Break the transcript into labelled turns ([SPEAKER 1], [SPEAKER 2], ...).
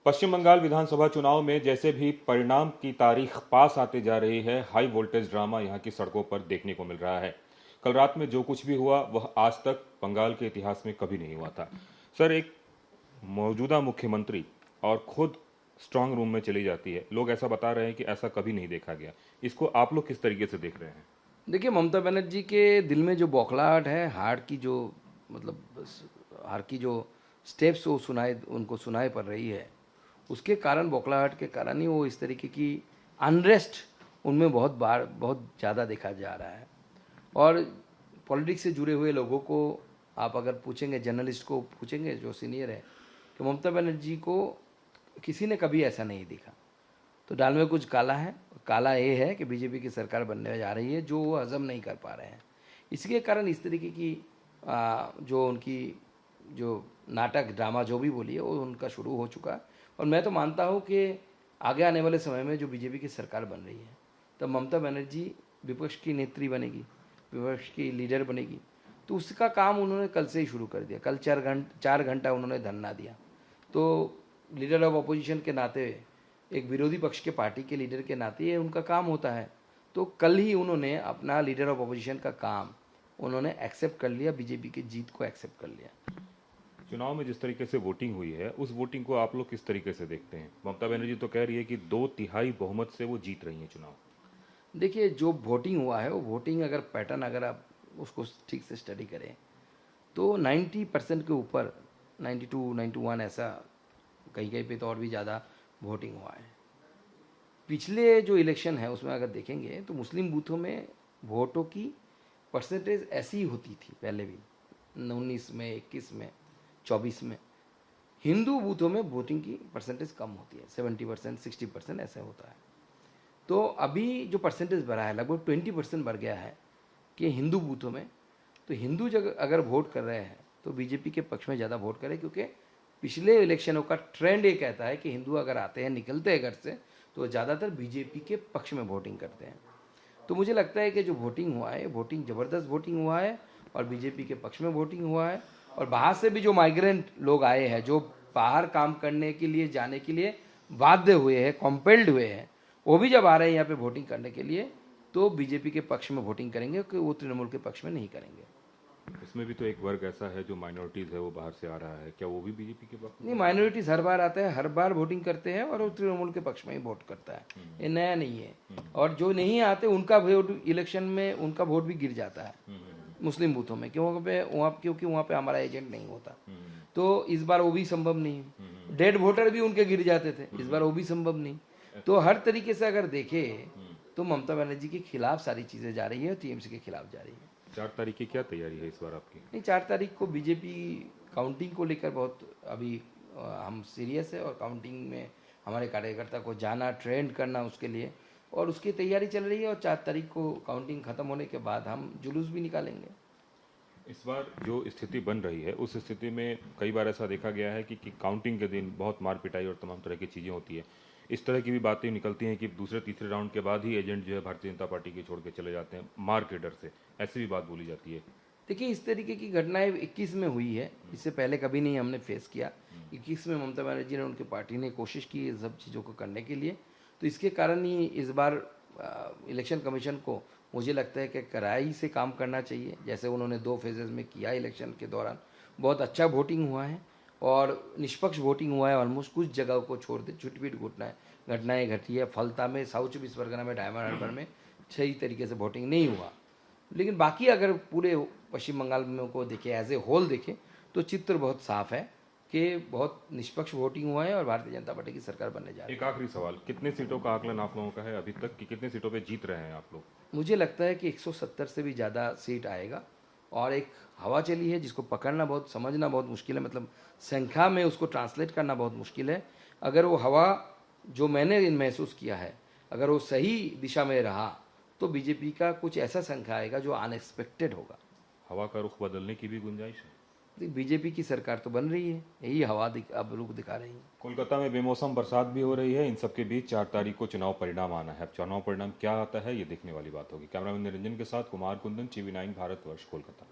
[SPEAKER 1] पश्चिम बंगाल विधानसभा चुनाव में जैसे भी परिणाम की तारीख पास आते जा रही है, हाई वोल्टेज ड्रामा यहां की सड़कों पर देखने को मिल रहा है। कल रात में जो कुछ भी हुआ वह आज तक बंगाल के इतिहास में कभी नहीं हुआ था। सर, एक मौजूदा मुख्यमंत्री और खुद स्ट्रांग रूम में चली जाती है, लोग ऐसा बता रहे हैं कि ऐसा कभी नहीं देखा गया। इसको आप लोग किस तरीके से देख रहे हैं?
[SPEAKER 2] देखिए, ममता बनर्जी के दिल में जो बौखलाहट है, हार्ट की जो मतलब हार्ट की जो स्टेप्स वो उनको सुनाई पड़ रही है, उसके कारण, बौखलाहट के कारण ही वो इस तरीके की अनरेस्ट उनमें बहुत ज़्यादा देखा जा रहा है। और पॉलिटिक्स से जुड़े हुए लोगों को आप अगर पूछेंगे, जर्नलिस्ट को पूछेंगे जो सीनियर है, कि ममता बनर्जी को किसी ने कभी ऐसा नहीं देखा, तो दाल में कुछ काला है। काला ये है कि बीजेपी की सरकार बनने जा रही है जो वो हजम नहीं कर पा रहे हैं। इसके कारण इस तरीके की जो उनकी जो नाटक ड्रामा जो भी बोलिए वो उनका शुरू हो चुका है। और मैं तो मानता हूँ कि आगे आने वाले समय में जो बीजेपी की सरकार बन रही है, तो ममता बनर्जी विपक्ष की नेत्री बनेगी, विपक्ष की लीडर बनेगी। तो उसका काम उन्होंने कल से ही शुरू कर दिया। कल 4 घंटा उन्होंने धरना दिया। तो लीडर ऑफ अपोजिशन के नाते, एक विरोधी पक्ष के पार्टी के लीडर के नाते ये उनका काम होता है। तो कल ही उन्होंने अपना लीडर ऑफ अपोजिशन का काम उन्होंने एक्सेप्ट कर लिया, बीजेपी की जीत को एक्सेप्ट कर लिया।
[SPEAKER 1] चुनाव में जिस तरीके से वोटिंग हुई है, उस वोटिंग को आप लोग किस तरीके से देखते हैं? ममता बनर्जी तो कह रही है कि 2/3 बहुमत से वो जीत रही हैं चुनाव।
[SPEAKER 2] देखिए, जो वोटिंग हुआ है वो वोटिंग अगर पैटर्न अगर आप उसको ठीक से स्टडी करें तो 90% के ऊपर, 92, 91 ऐसा, कहीं कहीं पे तो और भी ज़्यादा वोटिंग हुआ है। पिछले जो इलेक्शन है उसमें अगर देखेंगे तो मुस्लिम बूथों में वोटों की परसेंटेज ऐसी ही होती थी पहले भी, 19 में, 21 में, 24 में। हिंदू बूथों में वोटिंग की परसेंटेज कम होती है, 70%, 60% ऐसा होता है। तो अभी जो परसेंटेज बढ़ा है, लगभग 20% बढ़ गया है कि हिंदू बूथों में। तो हिंदू जगह अगर वोट कर रहे हैं तो बीजेपी के पक्ष में ज़्यादा वोट करें, क्योंकि पिछले इलेक्शनों का ट्रेंड ये कहता है कि हिंदू अगर आते हैं, निकलते हैं घर से, तो ज़्यादातर बीजेपी के पक्ष में वोटिंग करते हैं। तो मुझे लगता है कि जो वोटिंग हुआ है, वोटिंग ज़बरदस्त वोटिंग हुआ है और बीजेपी के पक्ष में वोटिंग हुआ है। और बाहर से भी जो माइग्रेंट लोग आए हैं, जो बाहर काम करने के लिए, जाने के लिए बाध्य हुए हैं, कॉम्पेल्ड हुए हैं, वो भी जब आ रहे हैं यहाँ पे वोटिंग करने के लिए, तो बीजेपी के पक्ष में वोटिंग करेंगे, कि वो तृणमूल के पक्ष में नहीं करेंगे।
[SPEAKER 1] इसमें भी तो एक वर्ग ऐसा है जो माइनॉरिटीज है, वो बाहर से आ रहा है, क्या वो भी बीजेपी के पक्ष में?
[SPEAKER 2] नहीं, माइनॉरिटीज हर बार आते हैं, हर बार वोटिंग करते हैं और वो तृणमूल के पक्ष में ही वोट करता है। ये नया नहीं है। और जो नहीं आते उनका वोट इलेक्शन में, उनका वोट भी गिर जाता है मुस्लिम बूथों में, क्योंकि वहाँ पे हमारा एजेंट नहीं होता। तो इस बार वो भी संभव नहीं है। डेड वोटर भी उनके गिर जाते थे, इस बार वो भी संभव नहीं। तो हर तरीके से अगर देखे तो ममता बनर्जी के खिलाफ सारी चीजें जा रही है, टीएमसी के खिलाफ जा रही है।
[SPEAKER 1] 4 तारीख की क्या तैयारी है इस बार आपकी?
[SPEAKER 2] नहीं, 4 तारीख को बीजेपी काउंटिंग को लेकर बहुत अभी हम सीरियस है, और काउंटिंग में हमारे कार्यकर्ता को जाना, ट्रेंड करना उसके लिए, और उसकी तैयारी चल रही है। और 4 तारीख को काउंटिंग खत्म होने के बाद हम जुलूस भी निकालेंगे।
[SPEAKER 1] इस बार जो स्थिति बन रही है, उस स्थिति में कई बार ऐसा देखा गया है कि काउंटिंग के दिन बहुत मार पिटाई और तमाम तरह की चीज़ें होती है। इस तरह की भी बातें निकलती हैं कि दूसरे तीसरे राउंड के बाद ही एजेंट जो है भारतीय जनता पार्टी के छोड़ के चले जाते हैं मार के डर से, ऐसी भी बात बोली जाती है।
[SPEAKER 2] देखिए, इस तरीके की घटनाएं 21 में हुई है, इससे पहले कभी नहीं हमने फेस किया। 21 में ममता बनर्जी ने, उनकी पार्टी ने कोशिश की ये सब चीज़ों को करने के लिए। तो इसके कारण ही इस बार इलेक्शन कमीशन को मुझे लगता है कि कड़ाई से काम करना चाहिए, जैसे उन्होंने 2 फेजेज़ में किया इलेक्शन के दौरान। बहुत अच्छा वोटिंग हुआ है और निष्पक्ष वोटिंग हुआ है। ऑलमोस्ट कुछ जगह को छोड़ दे छुटपीट घटनाएं घटी है। फलता में, साउथ 24 परगना में, डायमंड हार्बर में सही तरीके से वोटिंग नहीं हुआ। लेकिन बाकी अगर पूरे पश्चिम बंगाल में को देखें, एज ए होल देखें, तो चित्र बहुत साफ है कि बहुत निष्पक्ष वोटिंग हुआ है और भारतीय जनता पार्टी की सरकार बनने जा रही है।
[SPEAKER 1] एक आखिरी सवाल, कितने सीटों का आकलन आप लोगों का है अभी तक, कि कितने सीटों पे जीत रहे हैं आप लोग?
[SPEAKER 2] मुझे लगता है कि 170 से भी ज़्यादा सीट आएगा। और एक हवा चली है जिसको पकड़ना बहुत, समझना बहुत मुश्किल है, मतलब संख्या में उसको ट्रांसलेट करना बहुत मुश्किल है। अगर वो हवा जो मैंने महसूस किया है, अगर वो सही दिशा में रहा, तो बीजेपी का कुछ ऐसा संख्या आएगा जो अनएक्सपेक्टेड होगा।
[SPEAKER 1] हवा का रुख बदलने की भी गुंजाइश है?
[SPEAKER 2] बीजेपी की सरकार तो बन रही है, यही हवा अब रुख दिखा रही है।
[SPEAKER 1] कोलकाता में बेमौसम बरसात भी हो रही है। इन सबके बीच 4 तारीख को चुनाव परिणाम आना है। अब चुनाव परिणाम क्या आता है, ये देखने वाली बात होगी। कैमरामैन निरंजन के साथ कुमार कुंदन, टीवी 9 भारतवर्ष, कोलकाता।